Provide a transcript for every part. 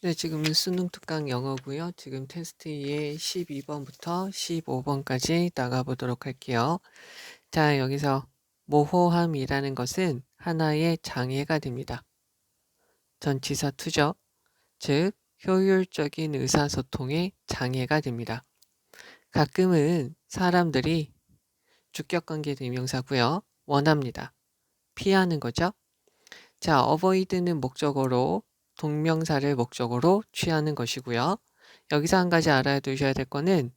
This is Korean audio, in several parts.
네, 지금은 수능 특강 영어고요. 지금 테스트 2의 12번부터 15번까지 나가보도록 할게요. 자, 여기서 모호함이라는 것은 하나의 장애가 됩니다. 전치사 투적, 즉 효율적인 의사소통의 장애가 됩니다. 가끔은 사람들이 주격관계 대명사고요. 원합니다. 피하는 거죠. 자, avoid는 목적어로 동명사를 목적으로 취하는 것이고요. 여기서 한 가지 알아두셔야 될 거는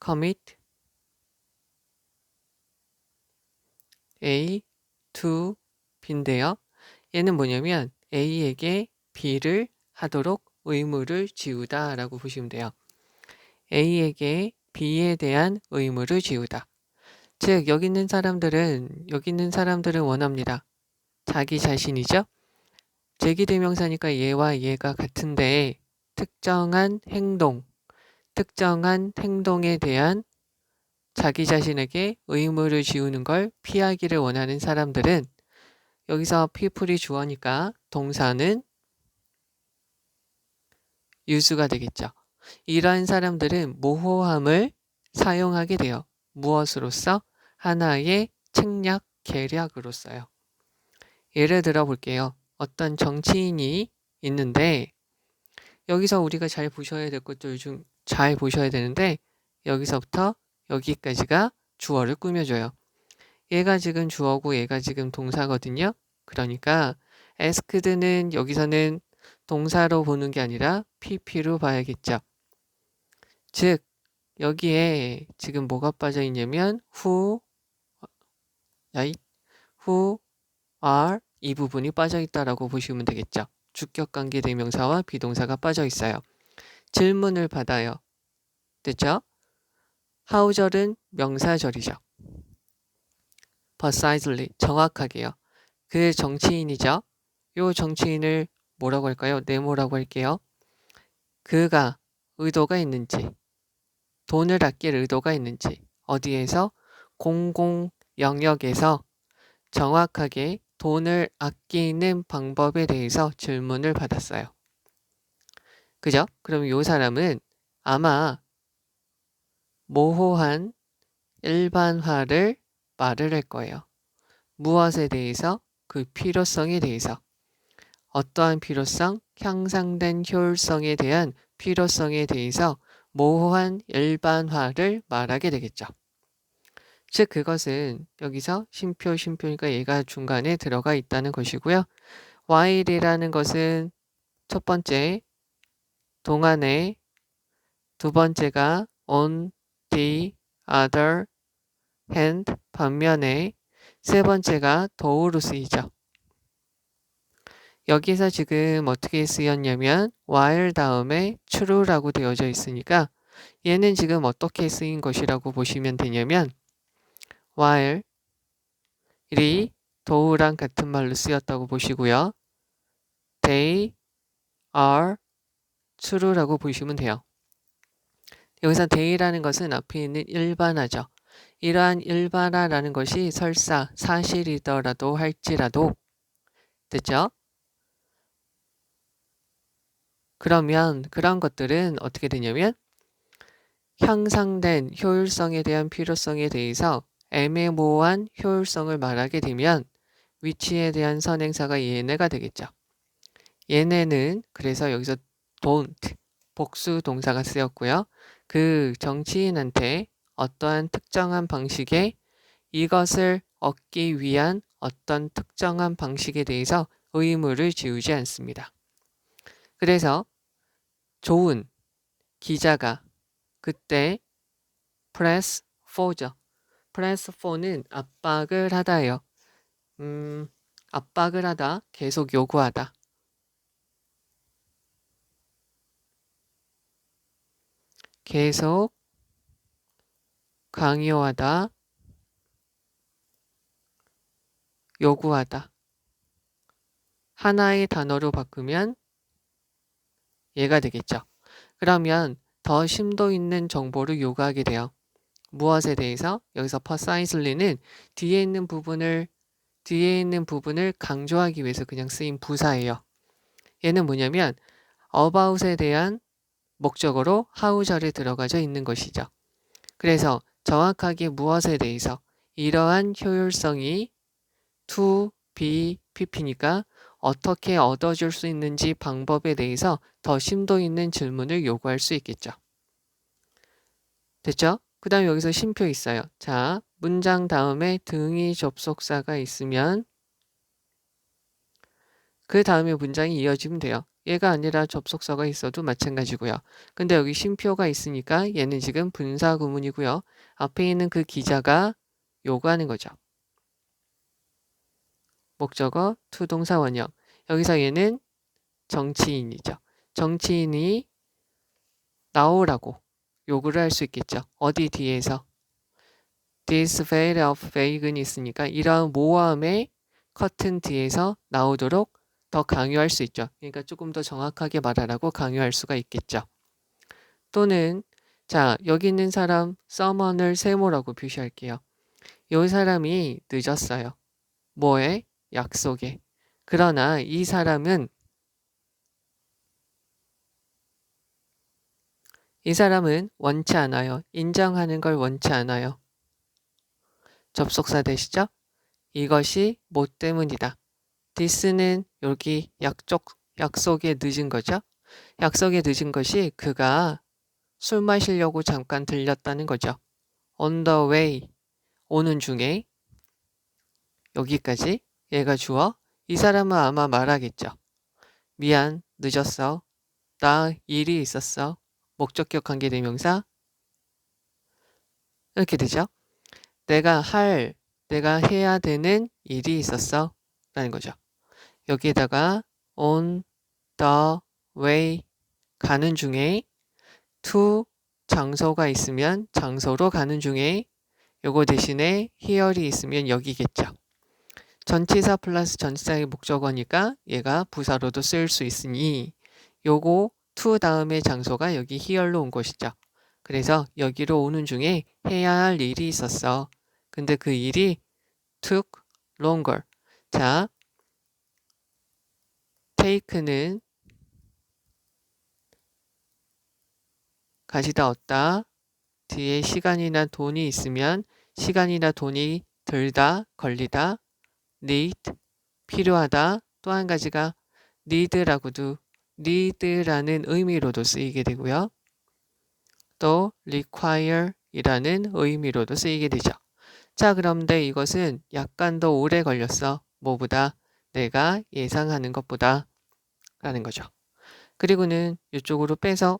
commit A to B인데요. 얘는 뭐냐면 A에게 B를 하도록 의무를 지우다 라고 보시면 돼요. A에게 B에 대한 의무를 지우다. 즉 여기 있는 사람들은 원합니다. 자기 자신이죠. 제기대명사니까 얘와 얘가 같은데 특정한 행동에 대한 자기 자신에게 의무를 지우는 걸 피하기를 원하는 사람들은 여기서 people이 주어니까 동사는 유수가 되겠죠. 이러한 사람들은 모호함을 사용하게 돼요. 무엇으로써? 하나의 책략, 계략으로써요. 예를 들어 볼게요. 어떤 정치인이 있는데 여기서 우리가 잘 보셔야 될 것들 중 잘 보셔야 되는데 여기서부터 여기까지가 주어를 꾸며줘요. 얘가 지금 주어고 얘가 지금 동사거든요. 그러니까 asked는 여기서는 동사로 보는 게 아니라 pp로 봐야겠죠. 즉 여기에 지금 뭐가 빠져 있냐면 who are 이 부분이 빠져 있다라고 보시면 되겠죠. 주격관계 대명사와 비동사가 빠져 있어요. 질문을 받아요. 됐죠? how절은 명사절이죠. precisely 정확하게요. 그 정치인이죠. 요 정치인을 뭐라고 할까요? 네모라고 할게요. 그가 의도가 있는지, 돈을 아낄 의도가 있는지, 어디에서? 공공 영역에서 정확하게 돈을 아끼는 방법에 대해서 질문을 받았어요. 그죠? 그럼 요 사람은 아마 모호한 일반화를 말을 할 거예요. 무엇에 대해서? 그 필요성에 대해서. 어떠한 필요성? 향상된 효율성에 대한 필요성에 대해서 모호한 일반화를 말하게 되겠죠. 즉 그것은 여기서 심표니까 얘가 중간에 들어가 있다는 것이고요. while이라는 것은 첫 번째 동안에, 두 번째가 on the other hand 반면에, 세 번째가 더우로 쓰이죠. 여기서 지금 어떻게 쓰였냐면 while 다음에 true라고 되어져 있으니까 얘는 지금 어떻게 쓰인 것이라고 보시면 되냐면 while이 더우랑 같은 말로 쓰였다고 보시고요. they are true라고 보시면 돼요. 여기서 they라는 것은 앞에 있는 일반화죠. 이러한 일반화라는 것이 설사 사실이더라도 할지라도 됐죠? 그러면 그런 것들은 어떻게 되냐면 향상된 효율성에 대한 필요성에 대해서 애매모호한 효율성을 말하게 되면 위치에 대한 선행사가 얘네가 되겠죠. 얘네는 그래서 여기서 don't 복수 동사가 쓰였고요. 그 정치인한테 어떠한 특정한 방식의 이것을 얻기 위한 어떤 특정한 방식에 대해서 의무를 지우지 않습니다. 그래서 좋은 기자가 그때 press for죠. press for는 압박을 하다예요. 압박을 하다, 계속 요구하다. 계속 강요하다, 요구하다. 하나의 단어로 바꾸면 얘가 되겠죠. 그러면 더 심도 있는 정보를 요구하게 돼요. 무엇에 대해서? 여기서 precisely는 뒤에 있는 부분을 강조하기 위해서 그냥 쓰인 부사예요. 얘는 뭐냐면 about에 대한 목적어로 how절에 들어가져 있는 것이죠. 그래서 정확하게 무엇에 대해서 이러한 효율성이 to, be, pp니까 어떻게 얻어줄 수 있는지 방법에 대해서 더 심도 있는 질문을 요구할 수 있겠죠. 됐죠? 그 다음에 여기서 쉼표 있어요. 자, 문장 다음에 등위 접속사가 있으면 그 다음에 문장이 이어지면 돼요. 얘가 아니라 접속사가 있어도 마찬가지고요. 근데 여기 쉼표가 있으니까 얘는 지금 분사 구문이고요. 앞에 있는 그 기자가 요구하는 거죠. 목적어, 투동사 원형. 여기서 얘는 정치인이죠. 정치인이 나오라고 요구를 할 수 있겠죠. 어디 뒤에서? This veil of vegan이 있으니까 이러한 모함의 커튼 뒤에서 나오도록 더 강요할 수 있죠. 그러니까 조금 더 정확하게 말하라고 강요할 수가 있겠죠. 또는 자, 여기 있는 사람 summon을 세모라고 표시할게요. 이 사람이 늦었어요. 뭐에? 약속에. 그러나 이 사람은 원치 않아요. 인정하는 걸 원치 않아요. 접속사 되시죠? 이것이 뭐 때문이다. this는 여기 약속에 늦은 거죠. 약속에 늦은 것이 그가 술 마시려고 잠깐 들렸다는 거죠. on the way, 오는 중에 여기까지 얘가 주어. 이 사람은 아마 말하겠죠. 미안, 늦었어. 나 일이 있었어. 목적격 관계대명사 이렇게 되죠. 내가 해야 되는 일이 있었어 라는 거죠. 여기에다가 on the way 가는 중에 to 장소가 있으면 장소로 가는 중에 요거 대신에 here이 있으면 여기겠죠. 전치사 플러스 전치사의 목적어니까 얘가 부사로도 쓰일 수 있으니 요거 to 다음에 장소가 여기 here로 온 것이죠. 그래서 여기로 오는 중에 해야 할 일이 있었어. 근데 그 일이 took longer. 자, take는 가지다 얻다. 뒤에 시간이나 돈이 있으면 시간이나 돈이 들다, 걸리다. need, 필요하다. 또 한 가지가 need라는 의미로도 쓰이게 되고요. 또 require이라는 의미로도 쓰이게 되죠. 자, 그런데 이것은 약간 더 오래 걸렸어. 뭐보다? 내가 예상하는 것보다 라는 거죠. 그리고는 이쪽으로 빼서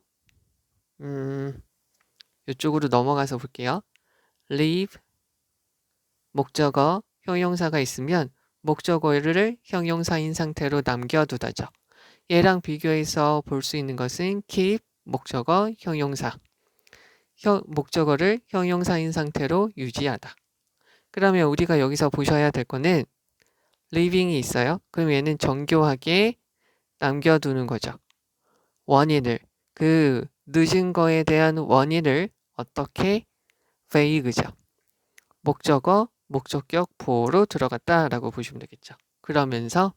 이쪽으로 넘어가서 볼게요. leave 목적어, 형용사가 있으면 목적어를 형용사인 상태로 남겨두다죠. 얘랑 비교해서 볼 수 있는 것은 keep 목적어, 형용사. 목적어를 형용사인 상태로 유지하다. 그러면 우리가 여기서 보셔야 될 거는 leaving이 있어요. 그럼 얘는 정교하게 남겨두는 거죠. 원인을, 그 늦은 거에 대한 원인을 어떻게 vague죠. 목적어, 목적격 보호로 들어갔다라고 보시면 되겠죠. 그러면서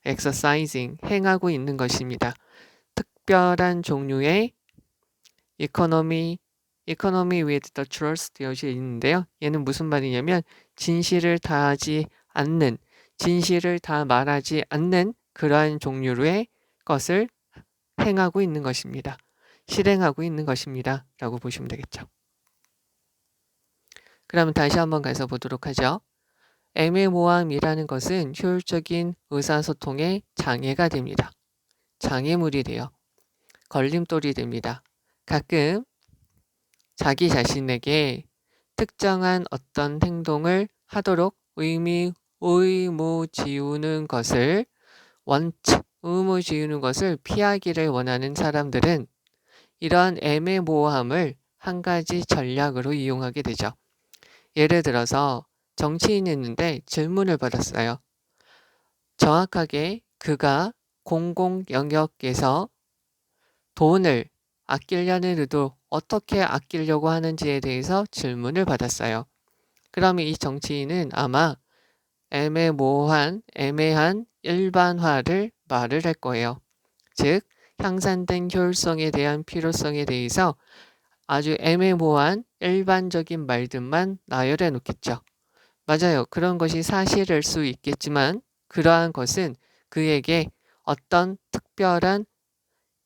exercising, 행하고 있는 것입니다. 특별한 종류의 economy with the truth 되어져 있는데요. 얘는 무슨 말이냐면 진실을 다 말하지 않는 그러한 종류의 것을 행하고 있는 것입니다. 실행하고 있는 것입니다. 라고 보시면 되겠죠. 그러면 다시 한번 가서 보도록 하죠. 애매모호함이라는 것은 효율적인 의사소통에 장애가 됩니다. 장애물이 돼요. 걸림돌이 됩니다. 가끔 자기 자신에게 특정한 어떤 행동을 하도록 의무지우는 것을 피하기를 원하는 사람들은 이러한 애매모호함을 한 가지 전략으로 이용하게 되죠. 예를 들어서 정치인이었는데 질문을 받았어요. 정확하게 그가 공공 영역에서 돈을 아끼려는 의도, 어떻게 아끼려고 하는지에 대해서 질문을 받았어요. 그러면 이 정치인은 아마 애매한 일반화를 말을 할 거예요. 즉 향상된 효율성에 대한 필요성에 대해서 아주 애매모호한 일반적인 말들만 나열해 놓겠죠. 맞아요. 그런 것이 사실일 수 있겠지만 그러한 것은 그에게 어떤 특별한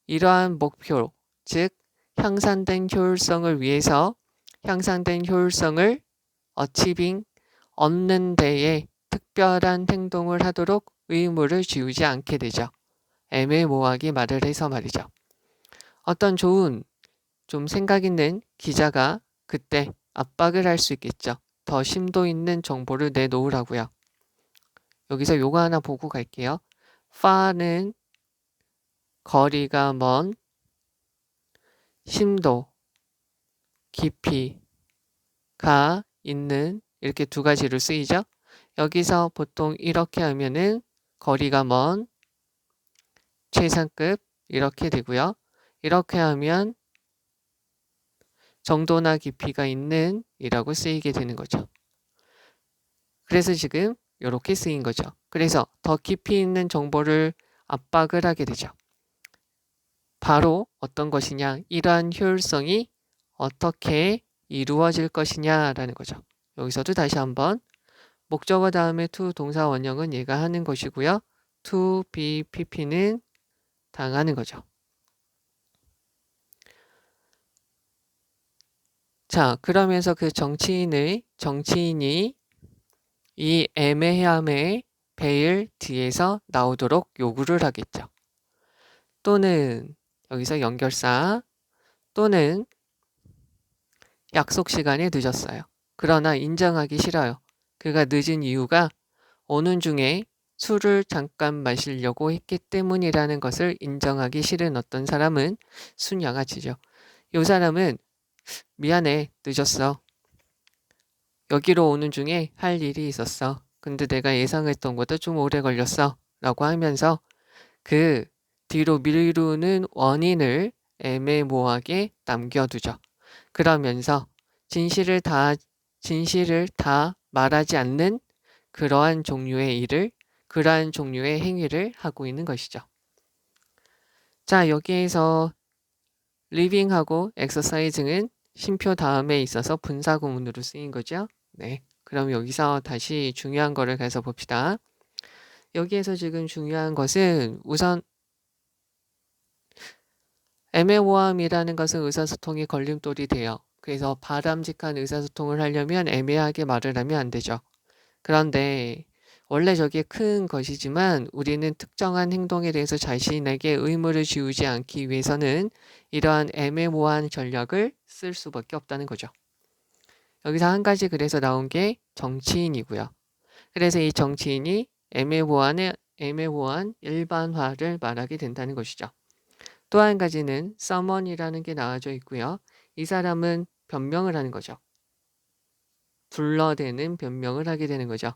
이러한 목표, 즉 향상된 효율성을 위해서 향상된 효율성을 얻는 데에 특별한 행동을 하도록 의무를 지우지 않게 되죠. 애매모호하게 말을 해서 말이죠. 어떤 좀 생각 있는 기자가 그때 압박을 할 수 있겠죠. 더 심도 있는 정보를 내놓으라고요. 여기서 요거 하나 보고 갈게요. far는 거리가 먼, 심도, 깊이가 있는 이렇게 두 가지로 쓰이죠. 여기서 보통 이렇게 하면은 거리가 먼, 최상급 이렇게 되고요. 이렇게 하면 정도나 깊이가 있는 이라고 쓰이게 되는 거죠. 그래서 지금 이렇게 쓰인 거죠. 그래서 더 깊이 있는 정보를 압박을 하게 되죠. 바로 어떤 것이냐, 이러한 효율성이 어떻게 이루어질 것이냐라는 거죠. 여기서도 다시 한번 목적어 다음에 to 동사 원형은 얘가 하는 것이고요. to be pp는 당하는 거죠. 자, 그러면서 그 정치인이 이 애매함의 배일 뒤에서 나오도록 요구를 하겠죠. 또는 여기서 연결사 또는 약속 시간에 늦었어요. 그러나 인정하기 싫어요. 그가 늦은 이유가 오는 중에 술을 잠깐 마시려고 했기 때문이라는 것을 인정하기 싫은 어떤 사람은 순양아치죠. 이 사람은 미안해, 늦었어. 여기로 오는 중에 할 일이 있었어. 근데 내가 예상했던 것보다 좀 오래 걸렸어. 라고 하면서 그 뒤로 미루는 원인을 애매모호하게 남겨두죠. 그러면서 진실을 다 말하지 않는 그러한 종류의 행위를 하고 있는 것이죠. 자, 여기에서 living하고 exercise는 쉼표 다음에 있어서 분사구문으로 쓰인 거죠. 네. 그럼 여기서 다시 중요한 거를 가서 봅시다. 여기에서 지금 중요한 것은 우선 애매모호함이라는 것은 의사소통이 걸림돌이 돼요. 그래서 바람직한 의사소통을 하려면 애매하게 말을 하면 안 되죠. 그런데 원래 저게 큰 것이지만 우리는 특정한 행동에 대해서 자신에게 의무를 지우지 않기 위해서는 이러한 애매모호한 전략을 쓸 수밖에 없다는 거죠. 여기서 한 가지 그래서 나온 게 정치인이고요. 그래서 이 정치인이 애매모호한 일반화를 말하게 된다는 것이죠. 또 한 가지는 someone이라는 게 나와져 있고요. 이 사람은 변명을 하는 거죠. 둘러대는 변명을 하게 되는 거죠.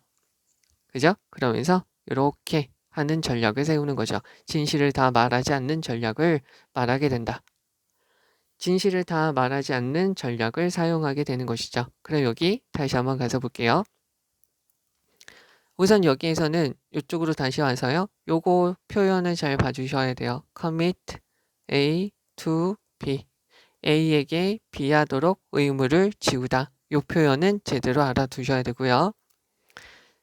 그죠? 그러면서 이렇게 하는 전략을 세우는 거죠. 진실을 다 말하지 않는 전략을 말하게 된다. 진실을 다 말하지 않는 전략을 사용하게 되는 것이죠. 그럼 여기 다시 한번 가서 볼게요. 우선 여기에서는 이쪽으로 다시 와서요. 요거 표현을 잘 봐주셔야 돼요. commit A to B. A에게 B하도록 의무를 지우다. 요 표현은 제대로 알아두셔야 되고요.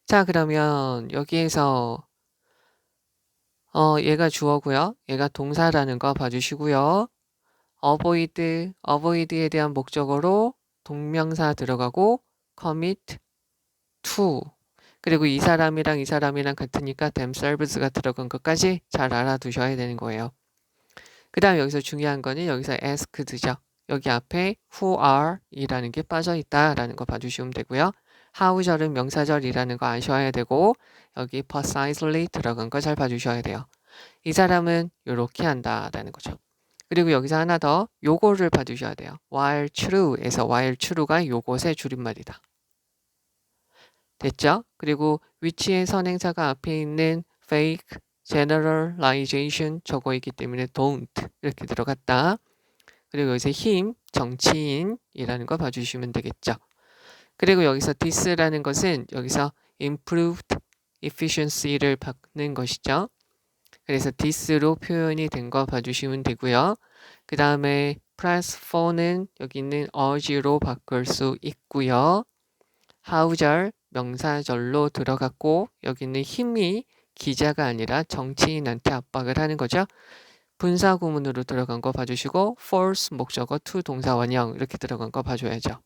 자, 그러면 여기에서 얘가 주어고요. 얘가 동사라는 거 봐주시고요. avoid에 대한 목적어로 동명사 들어가고 commit to 그리고 이 사람이랑 같으니까 themselves가 들어간 것까지 잘 알아두셔야 되는 거예요. 그 다음 여기서 중요한 거는 여기서 asked죠. 여기 앞에 who are 이라는 게 빠져 있다라는 거 봐주시면 되고요. how절은 명사절이라는 거 아셔야 되고 여기 precisely 들어간 거 잘 봐주셔야 돼요. 이 사람은 이렇게 한다라는 거죠. 그리고 여기서 하나 더 요거를 봐주셔야 돼요. while true에서 while true가 요것의 줄임말이다. 됐죠? 그리고 위치의 선행사가 앞에 있는 fake, generalization 저거 있기 때문에 don't 이렇게 들어갔다. 그리고 여기서 힘, 정치인이라는 거 봐주시면 되겠죠. 그리고 여기서 this라는 것은 여기서 improved efficiency를 받는 것이죠. 그래서 this로 표현이 된 거 봐주시면 되고요. 그 다음에 press for는 여기 있는 urge로 바꿀 수 있고요. how절 명사절로 들어갔고 여기는 힘이 기자가 아니라 정치인한테 압박을 하는 거죠. 분사 구문으로 들어간 거 봐주시고 force 목적어 to 동사 원형 이렇게 들어간 거 봐줘야죠.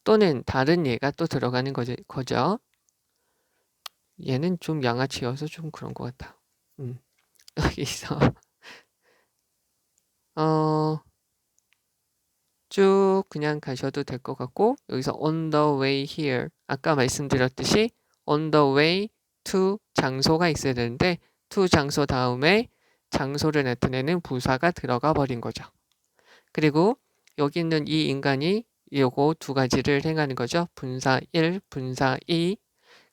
또는 다른 예가 또 들어가는 거죠. 얘는 좀 양아치여서 좀 그런 것 같다. 여기서 쭉 그냥 가셔도 될 것 같고 여기서 on the way here 아까 말씀드렸듯이 on the way to 장소가 있어야 되는데 to 장소 다음에 장소를 나타내는 부사가 들어가 버린 거죠. 그리고 여기 있는 이 인간이 요거 두 가지를 행하는 거죠. 분사 1, 분사 2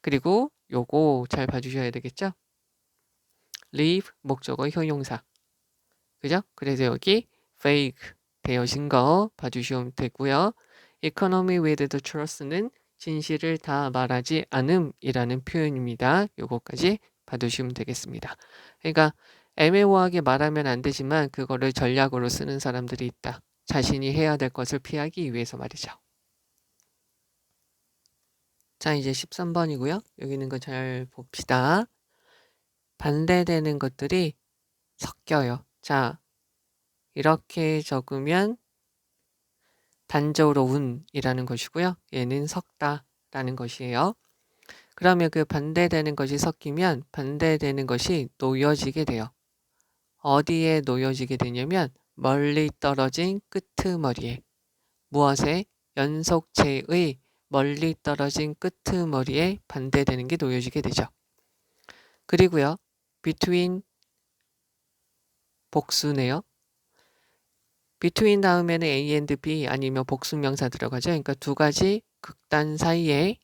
그리고 요거 잘 봐주셔야 되겠죠. leave 목적어 형용사 그죠? 그래서 여기 fake 되어진 거 봐주시면 되고요. economy with the truth는 진실을 다 말하지 않음이라는 표현입니다. 요거까지 봐두시면 되겠습니다. 그러니까 애매모호하게 말하면 안 되지만 그거를 전략으로 쓰는 사람들이 있다. 자신이 해야 될 것을 피하기 위해서 말이죠. 자, 이제 13번이고요. 여기 있는 거 잘 봅시다. 반대되는 것들이 섞여요. 자, 이렇게 적으면 단적으로 운이라는 것이고요. 얘는 섞다라는 것이에요. 그러면 그 반대되는 것이 섞이면 반대되는 것이 놓여지게 돼요. 어디에 놓여지게 되냐면 멀리 떨어진 끄트머리에 무엇에? 연속체의 멀리 떨어진 끄트머리에 반대되는 게 놓여지게 되죠. 그리고요. between 복수네요. between 다음에는 A and B 아니면 복수명사 들어가죠. 그러니까 두 가지 극단 사이에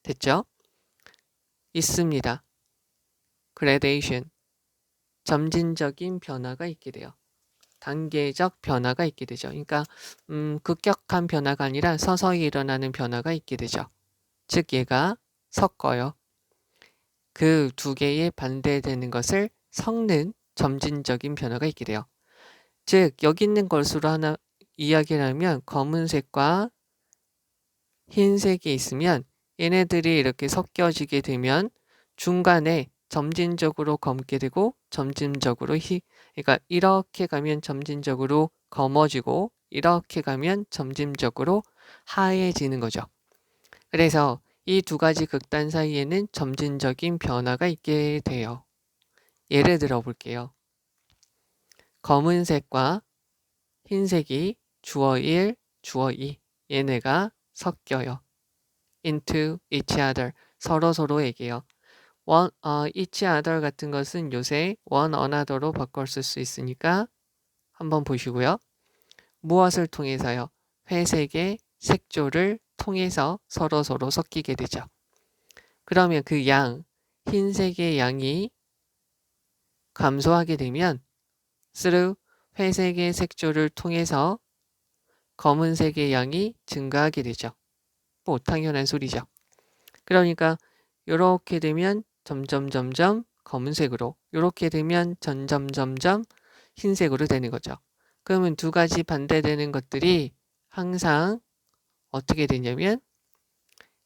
됐죠? 있습니다. gradation 점진적인 변화가 있게 돼요. 단계적 변화가 있게 되죠. 그러니까 급격한 변화가 아니라 서서히 일어나는 변화가 있게 되죠. 즉 얘가 섞어요. 그 두 개의 반대되는 것을 섞는 점진적인 변화가 있게 돼요. 즉 여기 있는 것으로 하나 이야기를 하면 검은색과 흰색이 있으면 얘네들이 이렇게 섞여지게 되면 중간에 점진적으로 검게 되고 점진적으로 그러니까 이렇게 가면 점진적으로 검어지고 이렇게 가면 점진적으로 하얘지는 거죠. 그래서 이 두 가지 극단 사이에는 점진적인 변화가 있게 돼요. 예를 들어 볼게요. 검은색과 흰색이 주어 1, 주어 2 얘네가 섞여요. into each other 서로에게요. each other 같은 것은 요새 one another로 바꿔 쓸 수 있으니까 한번 보시고요. 무엇을 통해서요? 회색의 색조를 통해서 서로 섞이게 되죠. 그러면 그 흰색의 양이 감소하게 되면 through 회색의 색조를 통해서 검은색의 양이 증가하게 되죠. 뭐 당연한 소리죠. 그러니까 이렇게 되면 점점 검은색으로 이렇게 되면 점점 흰색으로 되는 거죠. 그러면 두 가지 반대되는 것들이 항상 어떻게 되냐면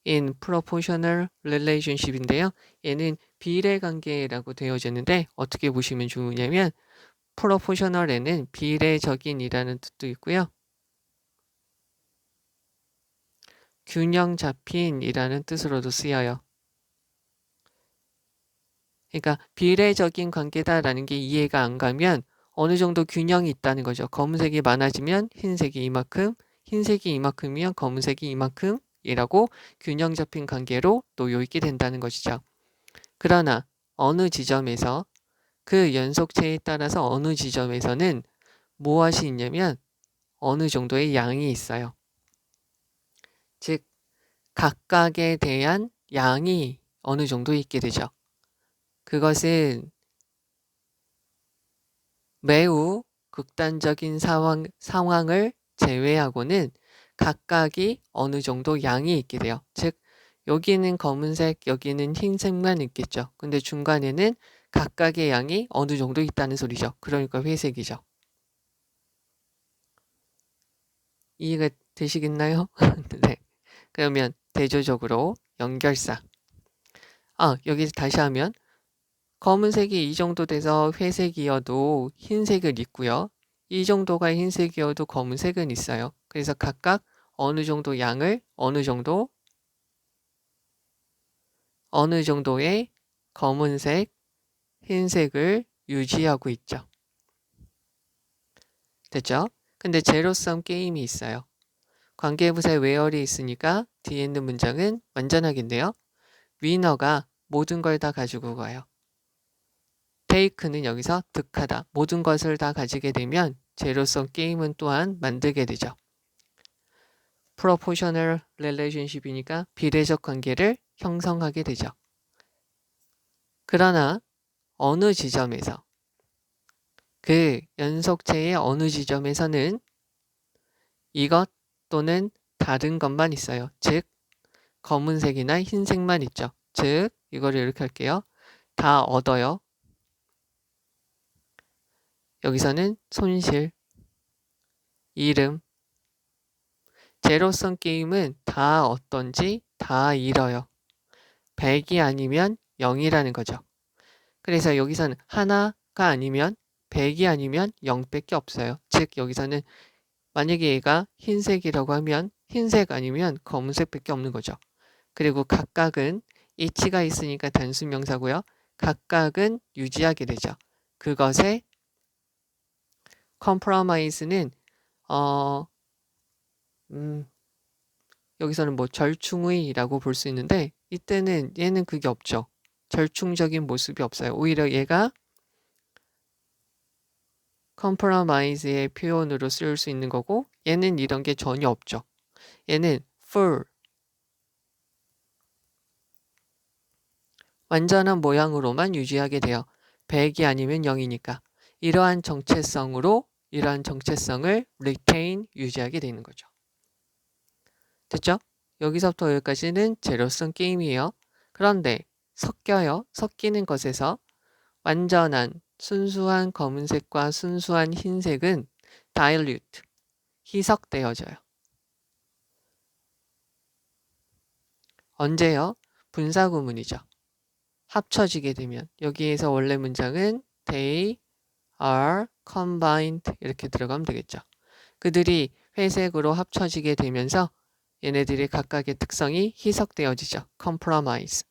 in proportional relationship인데요. 얘는 비례 관계라고 되어졌는데 어떻게 보시면 좋으냐면 proportional에는 비례적인이라는 뜻도 있고요. 균형 잡힌이라는 뜻으로도 쓰여요. 그러니까 비례적인 관계다라는 게 이해가 안 가면 어느 정도 균형이 있다는 거죠. 검은색이 많아지면 흰색이 이만큼, 흰색이 이만큼이면 검은색이 이만큼이라고 균형 잡힌 관계로 놓여 있게 된다는 것이죠. 그러나 어느 지점에서 그 연속체에 따라서 어느 지점에서는 무엇이 있냐면 어느 정도의 양이 있어요. 즉 각각에 대한 양이 어느 정도 있게 되죠. 그것은 매우 극단적인 상황을 제외하고는 각각이 어느 정도 양이 있게 돼요. 즉 여기는 검은색, 여기는 흰색만 있겠죠. 근데 중간에는 각각의 양이 어느 정도 있다는 소리죠. 그러니까 회색이죠. 이해가 되시겠나요? 네. 그러면 대조적으로 연결사. 여기서 다시 하면 검은색이 이 정도 돼서 회색이어도 흰색을 입고요. 이 정도가 흰색이어도 검은색은 있어요. 그래서 각각 어느 정도 양을 어느 정도의 검은색, 흰색을 유지하고 있죠. 됐죠? 근데 제로섬 게임이 있어요. 관계부사에 where이 있으니까 뒤에 있는 문장은 완전하겠네요. 위너가 모든 걸 다 가지고 가요. take는 여기서 득하다. 모든 것을 다 가지게 되면 제로섬 게임은 또한 만들게 되죠. proportional relationship이니까 비례적 관계를 형성하게 되죠. 그러나 어느 지점에서 그 연속체의 어느 지점에서는 이것 또는 다른 것만 있어요. 즉 검은색이나 흰색만 있죠. 즉 이거를 이렇게 할게요. 다 얻어요. 여기서는 손실, 이름, 제로섬 게임은 다 얻던지 다 잃어요. 100이 아니면 0이라는 거죠. 그래서 여기서는 하나가 아니면 100이 아니면 0밖에 없어요. 즉 여기서는 만약에 얘가 흰색이라고 하면 흰색 아니면 검은색밖에 없는 거죠. 그리고 각각은 each가 있으니까 단수 명사고요. 각각은 유지하게 되죠. 그것의 compromise는 여기서는 뭐 절충의라고 볼 수 있는데 이때는 얘는 그게 없죠. 절충적인 모습이 없어요. 오히려 얘가 compromise의 표현으로 쓰일 수 있는 거고 얘는 이런 게 전혀 없죠. 얘는 full 완전한 모양으로만 유지하게 돼요. 100이 아니면 0이니까 이러한 정체성을 retain 유지하게 되는 거죠. 됐죠? 여기서부터 여기까지는 제로섬 게임이에요. 그런데 섞여요. 섞이는 것에서 완전한 순수한 검은색과 순수한 흰색은 dilute, 희석되어져요. 언제요? 분사구문이죠. 합쳐지게 되면 여기에서 원래 문장은 they are combined 이렇게 들어가면 되겠죠. 그들이 회색으로 합쳐지게 되면서 얘네들이 각각의 특성이 희석되어지죠. compromise.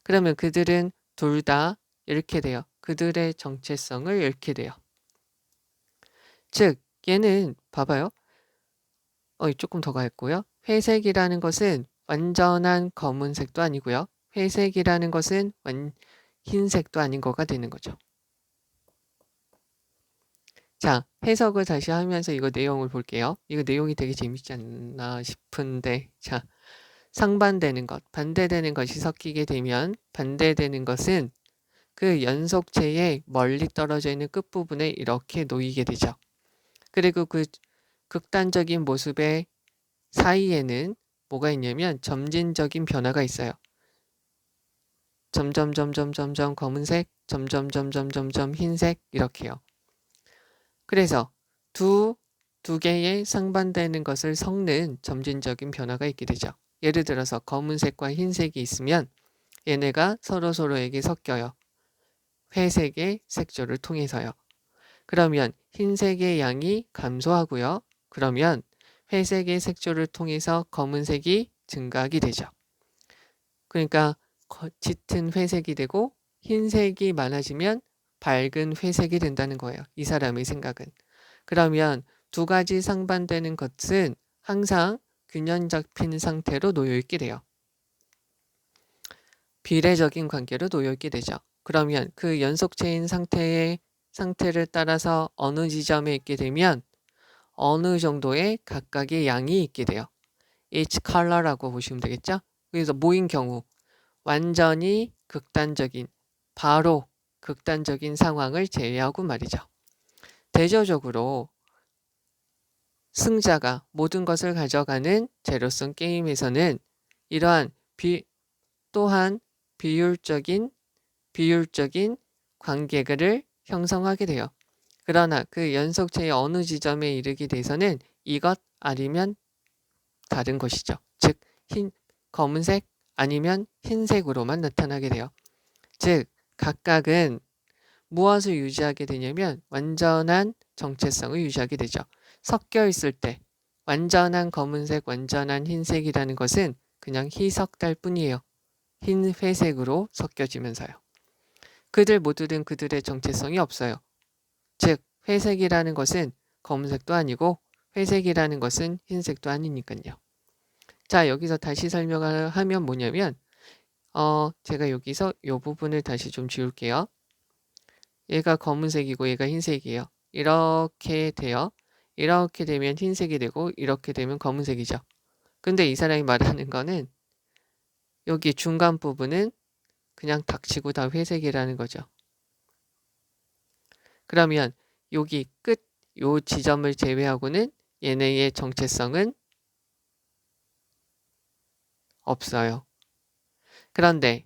그러면 그들은 둘 다 이렇게 돼요. 그들의 정체성을 잃게 돼요. 즉 얘는 봐봐요. 조금 더 가했고요. 회색이라는 것은 완전한 검은색도 아니고요. 회색이라는 것은 흰색도 아닌 거가 되는 거죠. 자, 해석을 다시 하면서 이거 내용을 볼게요. 이거 내용이 되게 재밌지 않나 싶은데 자, 상반되는 것, 반대되는 것이 섞이게 되면 반대되는 것은 그 연속체의 멀리 떨어져 있는 끝부분에 이렇게 놓이게 되죠. 그리고 그 극단적인 모습의 사이에는 뭐가 있냐면 점진적인 변화가 있어요. 점점 검은색, 점점 흰색 이렇게요. 그래서 두 개의 상반되는 것을 섞는 점진적인 변화가 있게 되죠. 예를 들어서 검은색과 흰색이 있으면 얘네가 서로에게 섞여요. 회색의 색조를 통해서요. 그러면 짙은색의 양이 감소하고요. 그러면 회색의 색조를 통해서 검은색이 증가하게 되죠. 그러니까 짙은 회색이 되고 흰색이 많아지면 밝은 회색이 된다는 거예요. 이 사람의 생각은. 그러면 두 가지 상반되는 것은 항상 균형 잡힌 상태로 놓여 있게 돼요. 비례적인 관계로 놓여 있게 되죠. 그러면 그 연속체인 상태를 따라서 어느 지점에 있게 되면 어느 정도의 각각의 양이 있게 돼요. each color라고 보시면 되겠죠. 그래서 모인 경우 완전히 바로 극단적인 상황을 제외하고 말이죠. 대조적으로 승자가 모든 것을 가져가는 제로섬 게임에서는 이러한 또한 비율적인 관계를 형성하게 돼요. 그러나 그 연속체의 어느 지점에 이르게 돼서는 이것 아니면 다른 것이죠. 즉 검은색 아니면 흰색으로만 나타나게 돼요. 즉 각각은 무엇을 유지하게 되냐면 완전한 정체성을 유지하게 되죠. 섞여 있을 때 완전한 검은색, 완전한 흰색이라는 것은 그냥 희석될 뿐이에요. 흰 회색으로 섞여지면서요. 그들 모두는 그들의 정체성이 없어요. 즉 회색이라는 것은 검은색도 아니고 회색이라는 것은 흰색도 아니니까요. 자, 여기서 다시 설명을 하면 뭐냐면 제가 여기서 이 부분을 다시 좀 지울게요. 얘가 검은색이고 얘가 흰색이에요. 이렇게 돼요. 이렇게 되면 흰색이 되고 이렇게 되면 검은색이죠. 근데 이 사람이 말하는 거는 여기 중간 부분은 그냥 닥치고 다 회색이라는 거죠. 그러면 여기 끝, 요 지점을 제외하고는 얘네의 정체성은 없어요. 그런데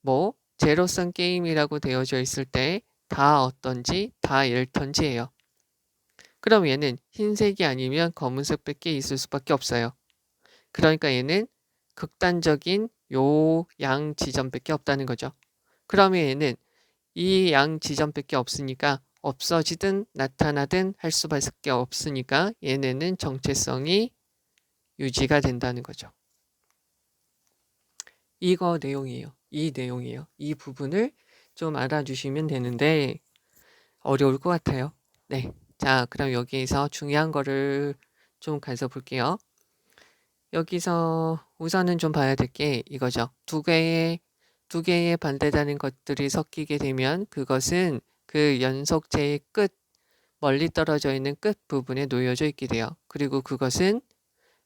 뭐 제로섬 게임이라고 되어져 있을 때 다 어떤지 다 1턴지예요. 그럼 얘는 흰색이 아니면 검은색밖에 있을 수밖에 없어요. 그러니까 얘는 극단적인 요 양 지점밖에 없다는 거죠. 그러면 얘는 이 양 지점밖에 없으니까 없어지든 나타나든 할 수밖에 없으니까 얘네는 정체성이 유지가 된다는 거죠. 이거 내용이에요. 이 내용이에요. 이 부분을 좀 알아주시면 되는데 어려울 것 같아요. 네. 자, 그럼 여기에서 중요한 거를 좀 가서 볼게요. 여기서 우선은 좀 봐야 될 게 이거죠. 두 개의 반대되는 것들이 섞이게 되면 그것은 그 연속체의 끝, 멀리 떨어져 있는 끝 부분에 놓여져 있게 돼요. 그리고 그것은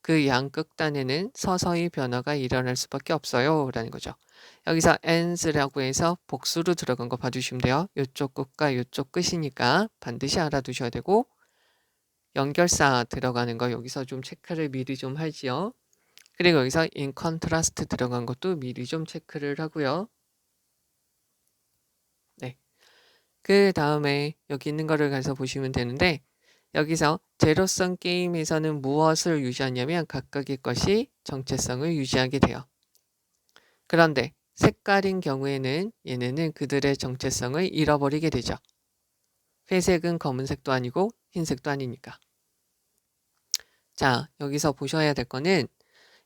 그 양 끝단에는 서서히 변화가 일어날 수밖에 없어요. 라는 거죠. 여기서 ands라고 해서 복수로 들어간 거 봐주시면 돼요. 이쪽 끝과 이쪽 끝이니까 반드시 알아두셔야 되고 연결사 들어가는 거 여기서 좀 체크를 미리 좀 하지요. 그리고 여기서 in contrast 들어간 것도 미리 좀 체크를 하고요. 네. 그 다음에 여기 있는 거를 가서 보시면 되는데 여기서 제로섬 게임에서는 무엇을 유지하냐면 각각의 것이 정체성을 유지하게 돼요. 그런데 색깔인 경우에는 얘네는 그들의 정체성을 잃어버리게 되죠. 회색은 검은색도 아니고 흰색도 아니니까. 자, 여기서 보셔야 될 거는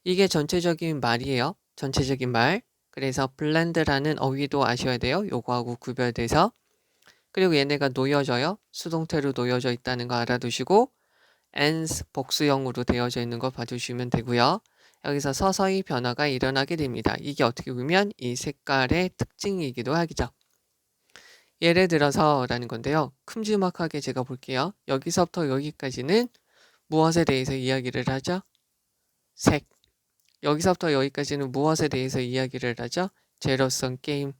이게 전체적인 말이에요. 전체적인 말. 그래서 블렌드라는 어휘도 아셔야 돼요. 요거하고 구별돼서. 그리고 얘네가 놓여져요. 수동태로 놓여져 있다는 거 알아두시고 ends 복수형으로 되어져 있는 거 봐주시면 되고요. 여기서 서서히 변화가 일어나게 됩니다. 이게 어떻게 보면 이 색깔의 특징이기도 하죠. 예를 들어서 라는 건데요. 큼지막하게 제가 볼게요. 여기서부터 여기까지는 무엇에 대해서 이야기를 하죠? 색. 여기서부터 여기까지는 무엇에 대해서 이야기를 하죠? 제로섬 게임.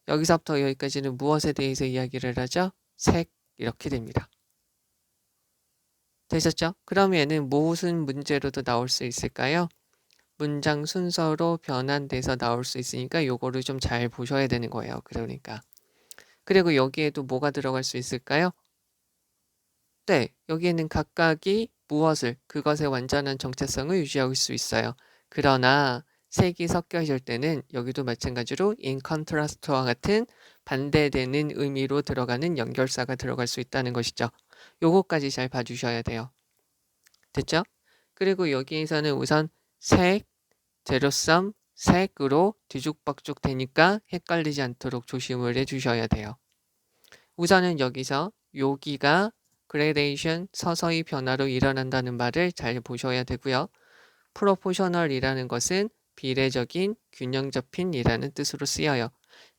여기서부터 여기까지는 무엇에 대해서 이야기를 하죠? 색. 이렇게 됩니다. 되셨죠? 그럼 얘는 무슨 문제로도 나올 수 있을까요? 문장 순서로 변환돼서 나올 수 있으니까 요거를 좀 잘 보셔야 되는 거예요. 그러니까. 그리고 여기에도 뭐가 들어갈 수 있을까요? 네, 여기에는 각각이 무엇을, 그것의 완전한 정체성을 유지할 수 있어요. 그러나 색이 섞여질 때는 여기도 마찬가지로 in contrast와 같은 반대되는 의미로 들어가는 연결사가 들어갈 수 있다는 것이죠. 요거까지 잘 봐주셔야 돼요. 됐죠? 그리고 여기에서는 우선 색, 제로섬, 색으로 뒤죽박죽 되니까 헷갈리지 않도록 조심을 해주셔야 돼요. 우선은 여기서 여기가 그레데이션 서서히 변화로 일어난다는 말을 잘 보셔야 되고요. 프로포셔널이라는 것은 비례적인 균형 잡힌이라는 뜻으로 쓰여요.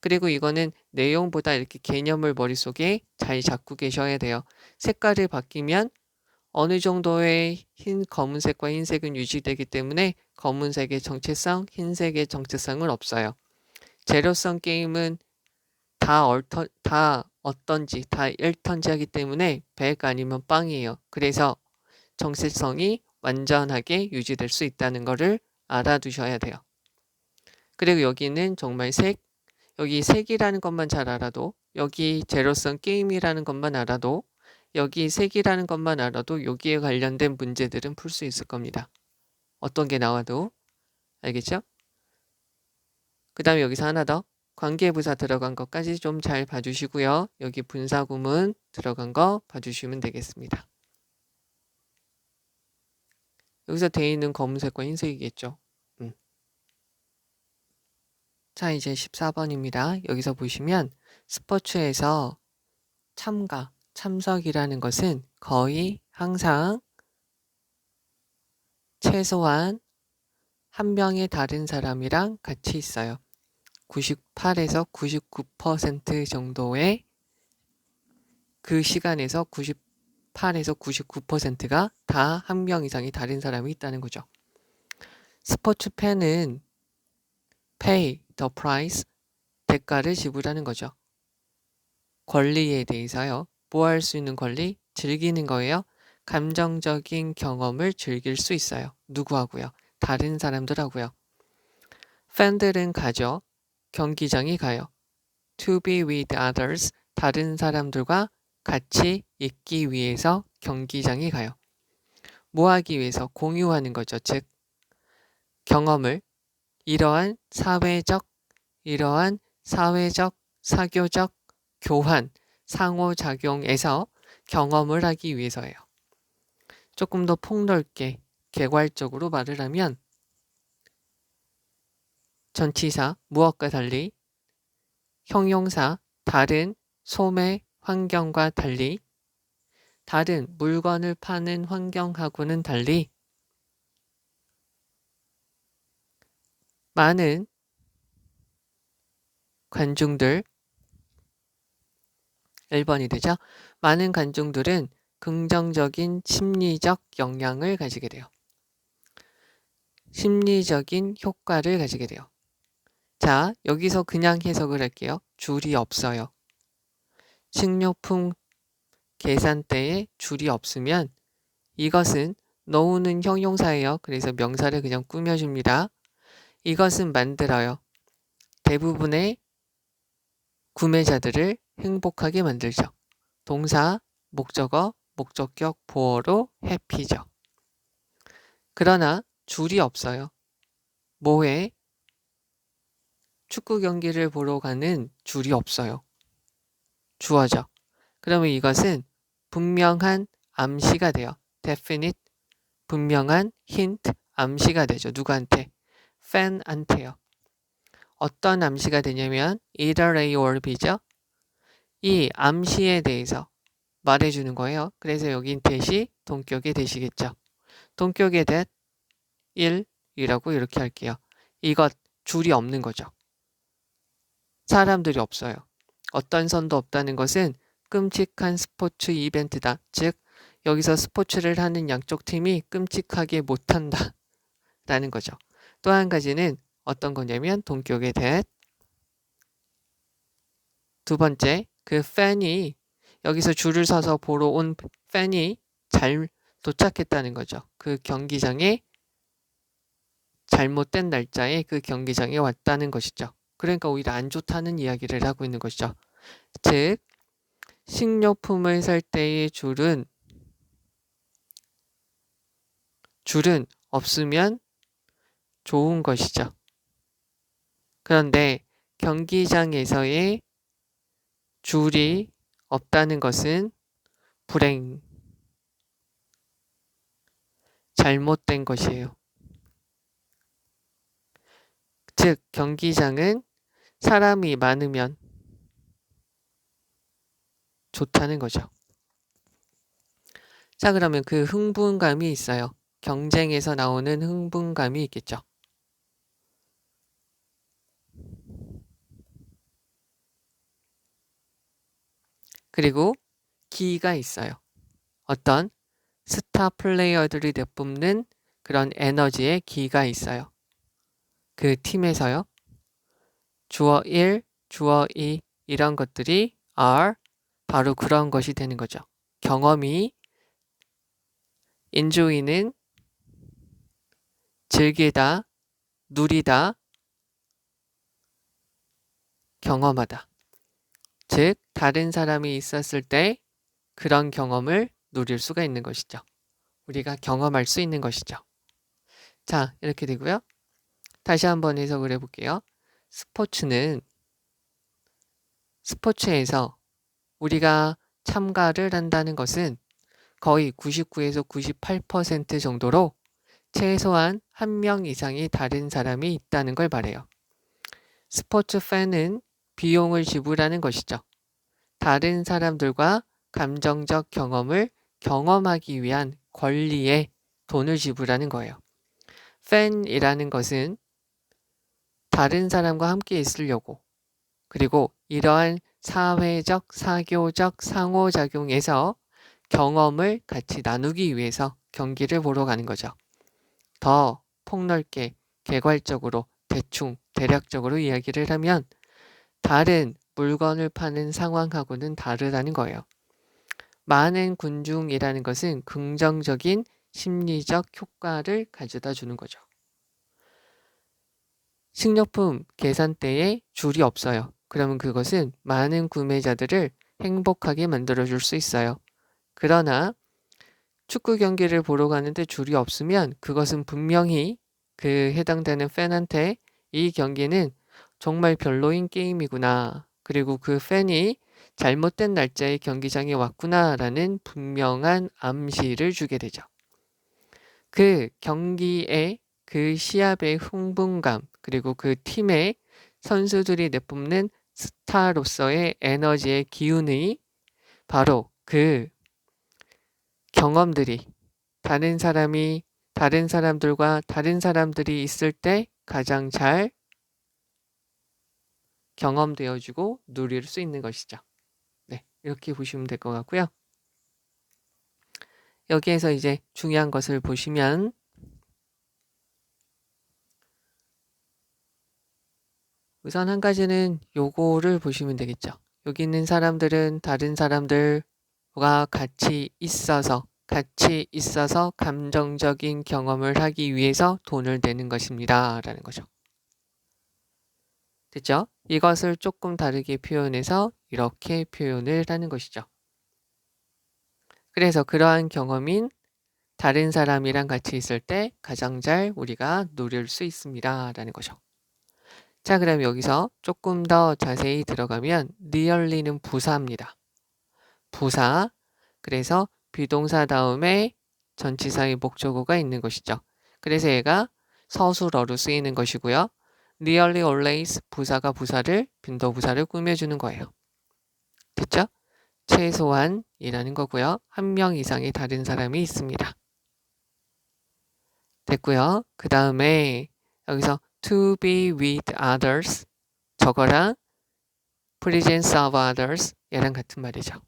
그리고 이거는 내용보다 이렇게 개념을 머릿속에 잘 잡고 계셔야 돼요. 색깔이 바뀌면 어느 정도의 검은색과 흰색은 유지되기 때문에 검은색의 정체성, 흰색의 정체성은 없어요. 제로섬 게임은 다 어떤지 다 1턴지하기 때문에 100 아니면 빵이에요. 그래서 정체성이 완전하게 유지될 수 있다는 것을 알아두셔야 돼요. 그리고 여기는 정말 여기 색이라는 것만 잘 알아도 여기 제로섬 게임이라는 것만 알아도 여기 색이라는 것만 알아도 여기에 관련된 문제들은 풀 수 있을 겁니다. 어떤 게 나와도. 알겠죠? 그 다음에 여기서 하나 더. 관계부사 들어간 것까지 좀 잘 봐주시고요. 여기 분사구문 들어간 거 봐주시면 되겠습니다. 여기서 돼 있는 검은색과 흰색이겠죠. 자, 이제 14번입니다. 여기서 보시면 스포츠에서 참석이라는 것은 거의 항상 최소한 한 명의 다른 사람이랑 같이 있어요. 98에서 99% 정도의 그 시간에서 98에서 99%가 다 한 명 이상이 다른 사람이 있다는 거죠. 스포츠 팬은 pay the price, 대가를 지불하는 거죠. 권리에 대해서요. 뭐 할 수 있는 권리? 즐기는 거예요. 감정적인 경험을 즐길 수 있어요. 누구하고요? 다른 사람들하고요. 팬들은 가죠. 경기장이 가요. To be with others, 다른 사람들과 같이 있기 위해서 경기장이 가요. 뭐 하기 위해서? 공유하는 거죠. 즉 경험을 이러한 사회적, 사교적 교환, 상호작용에서 경험을 하기 위해서예요. 조금 더 폭넓게 개괄적으로 말을 하면 전치사 무엇과 달리, 형용사 다른 소매 환경과 달리, 다른 물건을 파는 환경하고는 달리 많은 관중들 1번이 되죠. 많은 관중들은 긍정적인 심리적 영향을 가지게 돼요. 심리적인 효과를 가지게 돼요. 자, 여기서 그냥 해석을 할게요. 줄이 없어요. 식료품 계산대에 줄이 없으면 이것은 넣는 형용사예요. 그래서 명사를 그냥 꾸며줍니다. 이것은 만들어요. 대부분의 구매자들을 행복하게 만들죠. 동사, 목적어, 목적격, 보어로 해피죠. 그러나 줄이 없어요. 뭐해? 축구 경기를 보러 가는 줄이 없어요. 주어져. 그러면 이것은 분명한 암시가 돼요. definite, 분명한 힌트, 암시가 되죠. 누구한테? 팬한테요. 어떤 암시가 되냐면 either A or B죠. 이 암시에 대해서 말해주는 거예요. 그래서 여긴 대시, 동격의 대시겠죠. 동격의 that 1이라고 이렇게 할게요. 이것, 줄이 없는 거죠. 사람들이 없어요. 어떤 선도 없다는 것은 끔찍한 스포츠 이벤트다. 즉 여기서 스포츠를 하는 양쪽 팀이 끔찍하게 못한다 라는 거죠. 또 한 가지는 어떤 거냐면 동격의 that. 두 번째, 그 팬이 여기서 줄을 서서 보러 온 팬이 잘 도착했다는 거죠. 그 경기장에 잘못된 날짜에 그 경기장에 왔다는 것이죠. 그러니까 오히려 안 좋다는 이야기를 하고 있는 것이죠. 즉 식료품을 살 때의 줄은 없으면 좋은 것이죠. 그런데 경기장에서의 줄이 없다는 것은 불행, 잘못된 것이에요. 즉 경기장은 사람이 많으면 좋다는 거죠. 자, 그러면 그 흥분감이 있어요. 경쟁에서 나오는 흥분감이 있겠죠. 그리고 기가 있어요. 어떤 스타 플레이어들이 내뿜는 그런 에너지의 기가 있어요. 그 팀에서요. 주어 1, 주어 2 이런 것들이 are 바로 그런 것이 되는 거죠. 경험이 enjoy는 즐기다, 누리다, 경험하다. 즉 다른 사람이 있었을 때 그런 경험을 누릴 수가 있는 것이죠. 우리가 경험할 수 있는 것이죠. 자, 이렇게 되고요. 다시 한번 해석을 해볼게요. 스포츠에서 우리가 참가를 한다는 것은 거의 99에서 98% 정도로 최소한 한 명 이상이 다른 사람이 있다는 걸 말해요. 스포츠 팬은 비용을 지불하는 것이죠. 다른 사람들과 감정적 경험을 경험하기 위한 권리에 돈을 지불하는 거예요. 팬이라는 것은 다른 사람과 함께 있으려고, 그리고 이러한 사회적, 사교적 상호작용에서 경험을 같이 나누기 위해서 경기를 보러 가는 거죠. 더 폭넓게 개괄적으로 대략적으로 이야기를 하면 다른 물건을 파는 상황하고는 다르다는 거예요. 많은 군중이라는 것은 긍정적인 심리적 효과를 가져다 주는 거죠. 식료품 계산대에 줄이 없어요. 그러면 그것은 많은 구매자들을 행복하게 만들어줄 수 있어요. 그러나 축구 경기를 보러 가는데 줄이 없으면 그것은 분명히 그 해당되는 팬한테 이 경기는 정말 별로인 게임이구나. 그리고 그 팬이 잘못된 날짜에 경기장에 왔구나라는 분명한 암시를 주게 되죠. 그 경기에 그 시합의 흥분감, 그리고 그 팀의 선수들이 내뿜는 스타로서의 에너지의 기운이 바로 그 경험들이 다른 사람들과 다른 사람들이 있을 때 가장 잘 경험되어지고 누릴 수 있는 것이죠. 네, 이렇게 보시면 될 것 같고요. 여기에서 이제 중요한 것을 보시면 우선 한 가지는 요거를 보시면 되겠죠. 여기 있는 사람들은 다른 사람들과 같이 있어서 감정적인 경험을 하기 위해서 돈을 내는 것입니다. 라는 거죠. 됐죠? 이것을 조금 다르게 표현해서 이렇게 표현을 하는 것이죠. 그래서 그러한 경험인 다른 사람이랑 같이 있을 때 가장 잘 우리가 누릴 수 있습니다. 라는 거죠. 자, 그럼 여기서 조금 더 자세히 들어가면 really는 부사입니다. 부사. 그래서 비동사 다음에 전치사의 목적어가 있는 것이죠. 그래서 얘가 서술어로 쓰이는 것이고요. nearly always 부사가 빈도부사를 꾸며주는 거예요. 됐죠? 최소한이라는 거고요. 한 명 이상의 다른 사람이 있습니다. 됐고요. 그 다음에 여기서 to be with others 저거랑 presence of others 얘랑 같은 말이죠.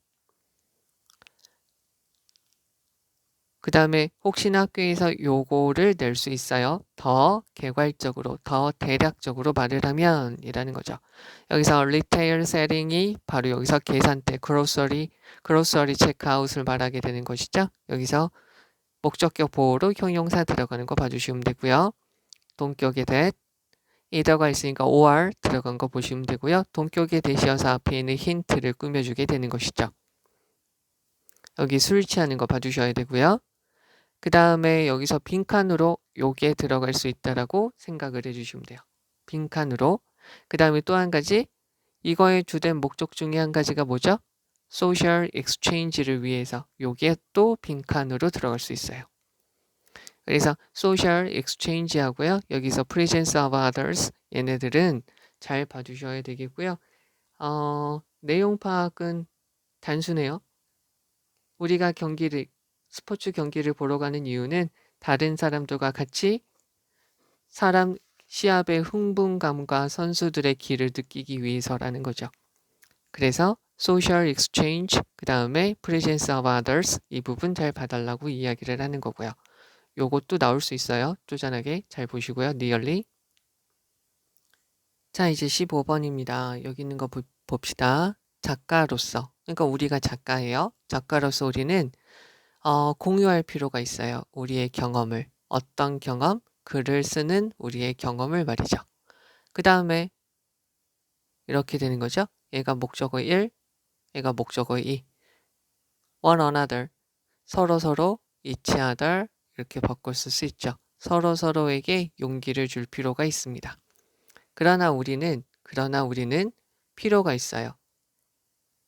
그 다음에 혹시나 학교에서 요거를 낼 수 있어요. 더 개괄적으로, 더 대략적으로 말을 하면 이라는 거죠. 여기서 retail setting이 바로 여기서 계산대, grocery checkout을 말하게 되는 것이죠. 여기서 목적격 보호로 형용사 들어가는 거 봐주시면 되고요. 동격의 that 이 들어가 있으니까 or 들어간 거 보시면 되고요. 동격의 that이어서 앞에 있는 힌트를 꾸며주게 되는 것이죠. 여기 술 취하는 거 봐주셔야 되고요. 그 다음에 여기서 빈칸으로 요게 들어갈 수 있다라고 생각을 해주시면 돼요. 빈칸으로. 그 다음에 또 한 가지 이거의 주된 목적 중에 한 가지가 뭐죠? 소셜 엑스체인지를 위해서 요게 또 빈칸으로 들어갈 수 있어요. 그래서 소셜 엑스체인지 하고요. 여기서 presence of others 얘네들은 잘 봐주셔야 되겠고요. 내용 파악은 단순해요. 우리가 스포츠 경기를 보러 가는 이유는 다른 사람들과 같이 시합의 흥분감과 선수들의 기를 느끼기 위해서라는 거죠. 그래서 social exchange, 그 다음에 presence of others 이 부분 잘 봐달라고 이야기를 하는 거고요. 요것도 나올 수 있어요. 쪼잔하게 잘 보시고요. nearly. 자, 이제 15번입니다. 여기 있는 거 봅시다. 작가로서. 그러니까 우리가 작가예요. 작가로서 우리는 공유할 필요가 있어요. 우리의 경험을. 어떤 경험? 글을 쓰는 우리의 경험을 말이죠. 그 다음에 이렇게 되는 거죠. 얘가 목적어 1, 얘가 목적어 이. one another. 서로 each other 이렇게 바꿔 쓸 수 있죠. 서로에게 용기를 줄 필요가 있습니다. 그러나 우리는 필요가 있어요.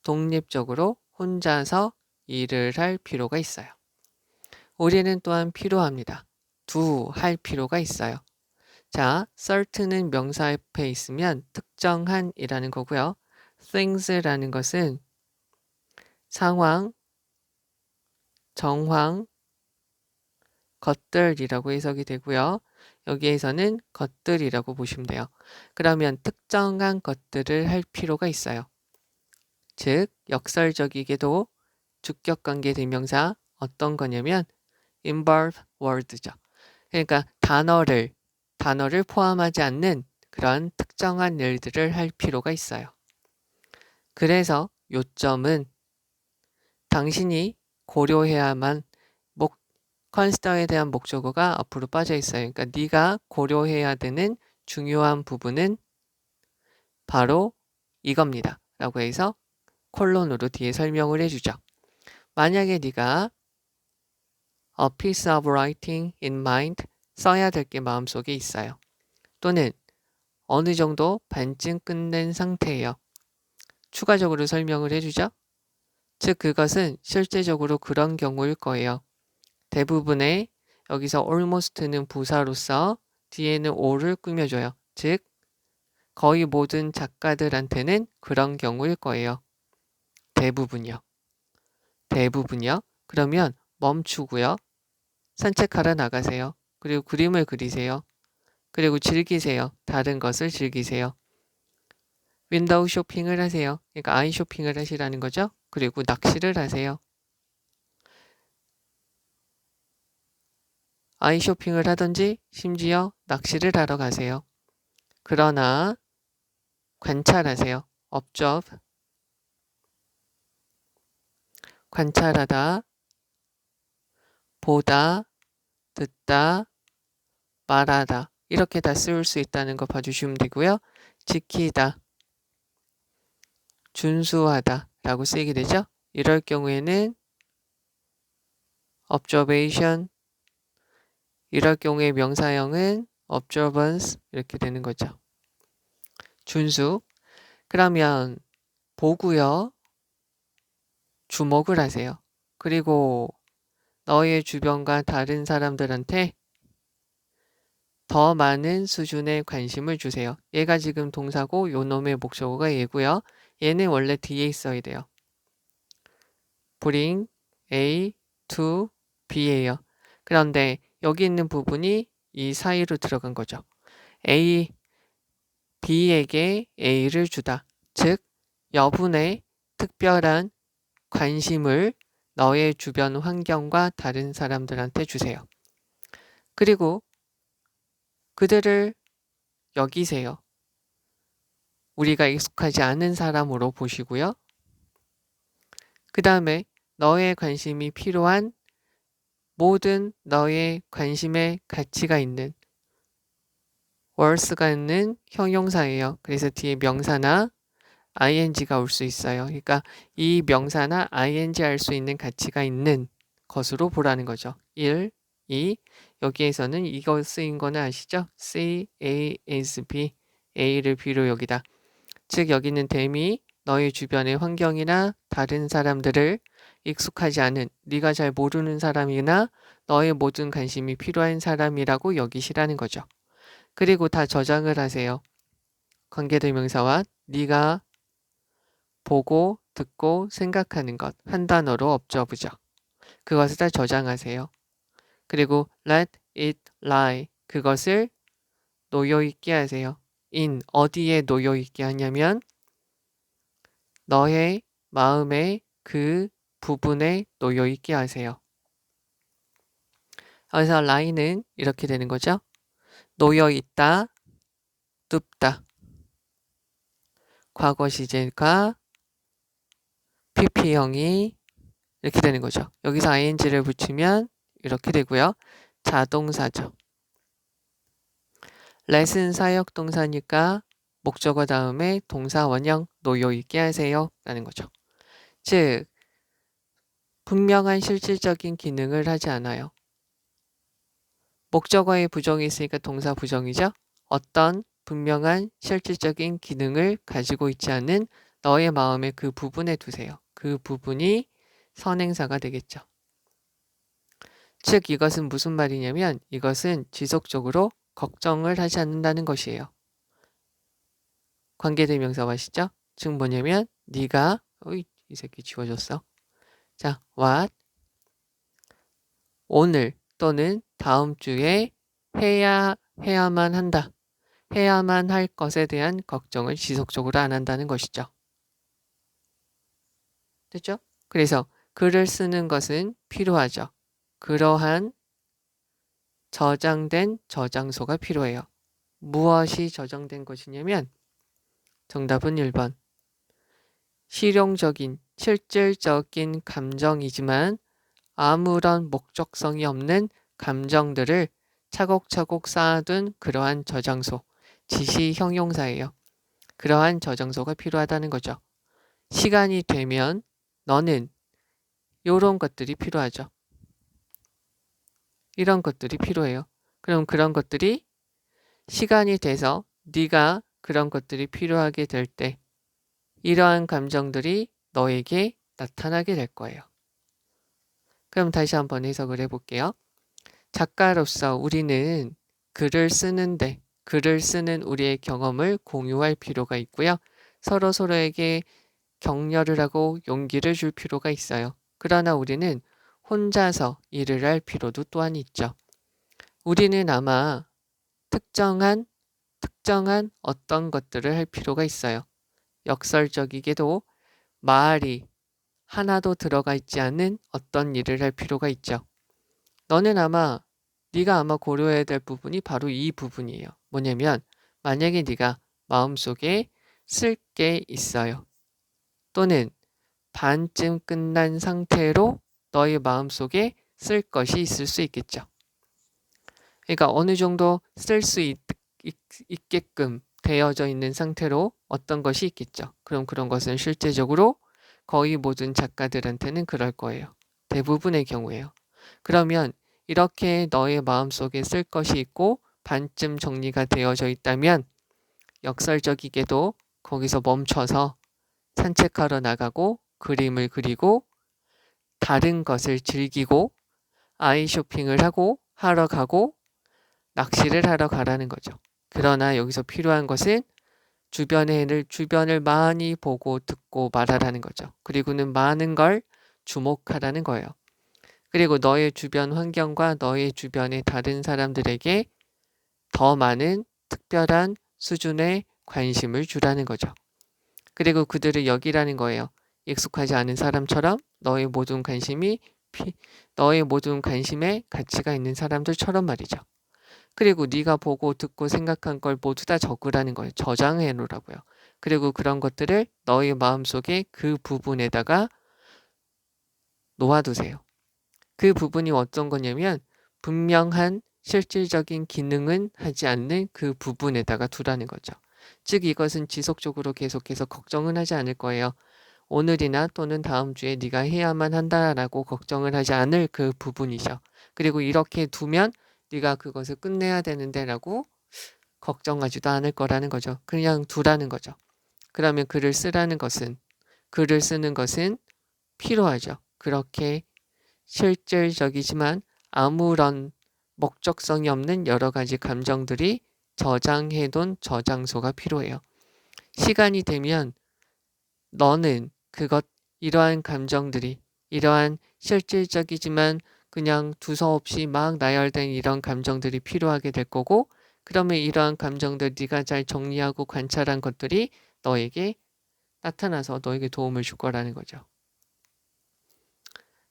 독립적으로 혼자서 일을 할 필요가 있어요. 우리는 또한 필요합니다. 할 필요가 있어요. 자, certain은 명사 앞에 있으면 특정한 이라는 거고요. things라는 것은 상황, 정황, 것들이라고 해석이 되고요. 여기에서는 것들이라고 보시면 돼요. 그러면 특정한 것들을 할 필요가 있어요. 즉, 역설적이게도 주격관계 대명사 어떤 거냐면 involve word죠. 그러니까 단어를 포함하지 않는 그런 특정한 일들을 할 필요가 있어요. 그래서 요점은 당신이 고려해야만 consider에 대한 목적어가 앞으로 빠져 있어요. 그러니까 네가 고려해야 되는 중요한 부분은 바로 이겁니다. 라고 해서 콜론으로 뒤에 설명을 해주죠. 만약에 네가 a piece of writing in mind 써야 될 게 마음속에 있어요. 또는 어느 정도 반쯤 끝낸 상태예요. 추가적으로 설명을 해주죠. 즉 그것은 실제적으로 그런 경우일 거예요. 대부분의 여기서 almost는 부사로서 뒤에는 o를 꾸며줘요. 즉 거의 모든 작가들한테는 그런 경우일 거예요. 대부분요. 그러면 멈추고요. 산책하러 나가세요. 그리고 그림을 그리세요. 그리고 즐기세요. 다른 것을 즐기세요. 윈도우 쇼핑을 하세요. 그러니까 아이 쇼핑을 하시라는 거죠. 그리고 낚시를 하세요. 아이 쇼핑을 하든지 심지어 낚시를 하러 가세요. 그러나 관찰하세요. observe, 관찰하다, 보다, 듣다, 말하다 이렇게 다 쓰일 수 있다는 거 봐주시면 되고요. 지키다, 준수하다 라고 쓰이게 되죠. 이럴 경우에는 observation, 이럴 경우에 명사형은 observance 이렇게 되는 거죠. 준수. 그러면 보고요. 주목을 하세요. 그리고 너의 주변과 다른 사람들한테 더 많은 수준의 관심을 주세요. 얘가 지금 동사고 요 놈의 목적어가 얘고요. 얘는 원래 뒤에 있어야 돼요. bring A to B예요. 그런데 여기 있는 부분이 이 사이로 들어간 거죠. A, B에게 A를 주다. 즉, 여분의 특별한 관심을 너의 주변 환경과 다른 사람들한테 주세요. 그리고 그들을 여기세요. 우리가 익숙하지 않은 사람으로 보시고요. 그 다음에 너의 관심이 필요한 모든 너의 관심의 가치가 있는 worth가 있는 형용사예요. 그래서 뒤에 명사나 ing가 올 수 있어요. 그러니까 이 명사나 ing 할 수 있는 가치가 있는 것으로 보라는 거죠. 1, 2 여기에서는 이거 쓰인 거는 아시죠? C, A, S, B A를 B로 여기다. 즉 여기는 댐이 너의 주변의 환경이나 다른 사람들을 익숙하지 않은 네가 잘 모르는 사람이나 너의 모든 관심이 필요한 사람이라고 여기시라는 거죠. 그리고 다 저장을 하세요. 관계대명사와 네가 보고 듣고 생각하는 것 한 단어로 observe죠. 그것을 다 저장하세요. 그리고 let it lie 그것을 놓여있게 하세요. in 어디에 놓여있게 하냐면 너의 마음의 그 부분에 놓여있게 하세요. 그래서 lie는 이렇게 되는 거죠. 놓여있다, 눕다. 과거 시제가 PP형이 이렇게 되는 거죠. 여기서 ing를 붙이면 이렇게 되고요. 자동사죠. let은 사역동사니까 목적어 다음에 동사 원형 놓여있게 하세요 라는 거죠. 즉 분명한 실질적인 기능을 하지 않아요. 목적어에 부정이 있으니까 동사 부정이죠. 어떤 분명한 실질적인 기능을 가지고 있지 않은 너의 마음의 그 부분에 두세요. 그 부분이 선행사가 되겠죠. 즉 이것은 무슨 말이냐면 이것은 지속적으로 걱정을 하지 않는다는 것이에요. 관계대명사 맞시죠? 즉 뭐냐면 네가 이 새끼 지워졌어. 자, what 오늘 또는 다음 주에 해야만 한다. 해야만 할 것에 대한 걱정을 지속적으로 안 한다는 것이죠. 됐죠? 그래서 글을 쓰는 것은 필요하죠. 그러한 저장된 저장소가 필요해요. 무엇이 저장된 것이냐면 정답은 1번. 실용적인, 실질적인 감정이지만 아무런 목적성이 없는 감정들을 차곡차곡 쌓아둔 그러한 저장소, 지시 형용사예요. 그러한 저장소가 필요하다는 거죠. 시간이 되면 너는 이런 것들이 필요하죠. 이런 것들이 필요해요. 그럼 그런 것들이 시간이 돼서 네가 그런 것들이 필요하게 될 때 이러한 감정들이 너에게 나타나게 될 거예요. 그럼 다시 한번 해석을 해볼게요. 작가로서 우리는 글을 쓰는데 글을 쓰는 우리의 경험을 공유할 필요가 있고요. 서로에게 격려를 하고 용기를 줄 필요가 있어요. 그러나 우리는 혼자서 일을 할 필요도 또한 있죠. 우리는 아마 특정한 어떤 것들을 할 필요가 있어요. 역설적이게도 말이 하나도 들어가 있지 않은 어떤 일을 할 필요가 있죠. 네가 아마 고려해야 될 부분이 바로 이 부분이에요. 뭐냐면 만약에 네가 마음속에 쓸 게 있어요. 또는 반쯤 끝난 상태로 너의 마음속에 쓸 것이 있을 수 있겠죠. 그러니까 어느 정도 쓸 수 있게끔 되어져 있는 상태로 어떤 것이 있겠죠. 그럼 그런 것은 실제적으로 거의 모든 작가들한테는 그럴 거예요. 대부분의 경우에요. 그러면 이렇게 너의 마음속에 쓸 것이 있고 반쯤 정리가 되어져 있다면 역설적이게도 거기서 멈춰서 산책하러 나가고 그림을 그리고 다른 것을 즐기고 아이 쇼핑을 하러 가고 낚시를 하러 가라는 거죠. 그러나 여기서 필요한 것은 주변을 많이 보고 듣고 말하라는 거죠. 그리고는 많은 걸 주목하라는 거예요. 그리고 너의 주변 환경과 너의 주변의 다른 사람들에게 더 많은 특별한 수준의 관심을 주라는 거죠. 그리고 그들을 여기라는 거예요. 익숙하지 않은 사람처럼 너의 모든 관심에 가치가 있는 사람들처럼 말이죠. 그리고 네가 보고 듣고 생각한 걸 모두 다 적으라는 거예요. 저장해 놓으라고요. 그리고 그런 것들을 너의 마음속에 그 부분에다가 놓아두세요. 그 부분이 어떤 거냐면 분명한 실질적인 기능은 하지 않는 그 부분에다가 두라는 거죠. 즉 이것은 지속적으로 계속해서 걱정은 하지 않을 거예요. 오늘이나 또는 다음 주에 네가 해야만 한다라고 걱정을 하지 않을 그 부분이죠. 그리고 이렇게 두면 네가 그것을 끝내야 되는데 라고 걱정하지도 않을 거라는 거죠. 그냥 두라는 거죠. 그러면 글을 쓰는 것은 필요하죠. 그렇게 실질적이지만 아무런 목적성이 없는 여러 가지 감정들이 저장해둔 저장소가 필요해요. 시간이 되면 너는 이러한 감정들이 이러한 실질적이지만 그냥 두서없이 막 나열된 이런 감정들이 필요하게 될 거고 그러면 이러한 감정들 네가 잘 정리하고 관찰한 것들이 너에게 나타나서 너에게 도움을 줄 거라는 거죠.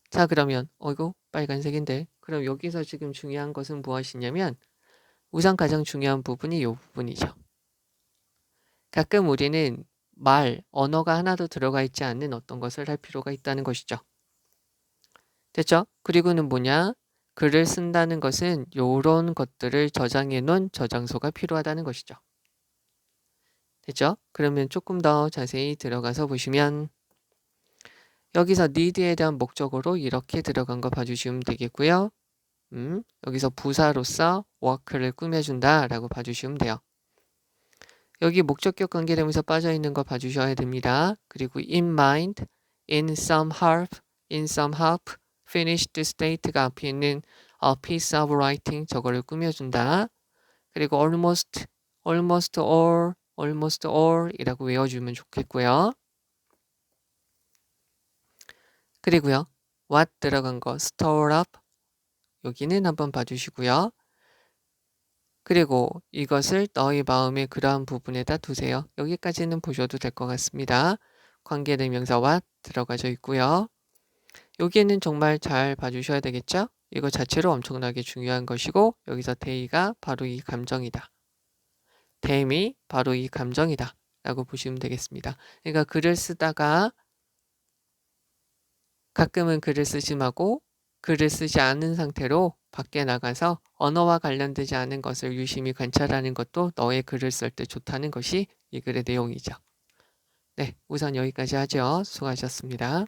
자 그러면 이거 빨간색인데 그럼 여기서 지금 중요한 것은 무엇이냐면 우선 가장 중요한 부분이 이 부분이죠. 가끔 우리는 언어가 하나도 들어가 있지 않는 어떤 것을 할 필요가 있다는 것이죠. 됐죠? 그리고는 뭐냐? 글을 쓴다는 것은 요런 것들을 저장해 놓은 저장소가 필요하다는 것이죠. 됐죠? 그러면 조금 더 자세히 들어가서 보시면 여기서 need에 대한 목적어로 이렇게 들어간 거 봐주시면 되겠고요. 여기서 부사로서 work를 꾸며준다 라고 봐주시면 돼요. 여기 목적격 관계되면서 빠져있는 거 봐주셔야 됩니다. 그리고 in mind, in some help, finished state가 앞에 있는 a piece of writing 저거를 꾸며준다. 그리고 almost all 이라고 외워주면 좋겠고요. 그리고요. what 들어간 거 store up 여기는 한번 봐주시고요. 그리고 이것을 너의 마음의 그러한 부분에다 두세요. 여기까지는 보셔도 될 것 같습니다. 관계대명사 what 들어가져 있고요. 여기에는 정말 잘 봐주셔야 되겠죠? 이거 자체로 엄청나게 중요한 것이고 여기서 they가 바로 이 감정이다. them이 바로 이 감정이다 라고 보시면 되겠습니다. 그러니까 글을 쓰다가 가끔은 글을 쓰심하고 글을 쓰지 않은 상태로 밖에 나가서 언어와 관련되지 않은 것을 유심히 관찰하는 것도 너의 글을 쓸 때 좋다는 것이 이 글의 내용이죠. 네, 우선 여기까지 하죠. 수고하셨습니다.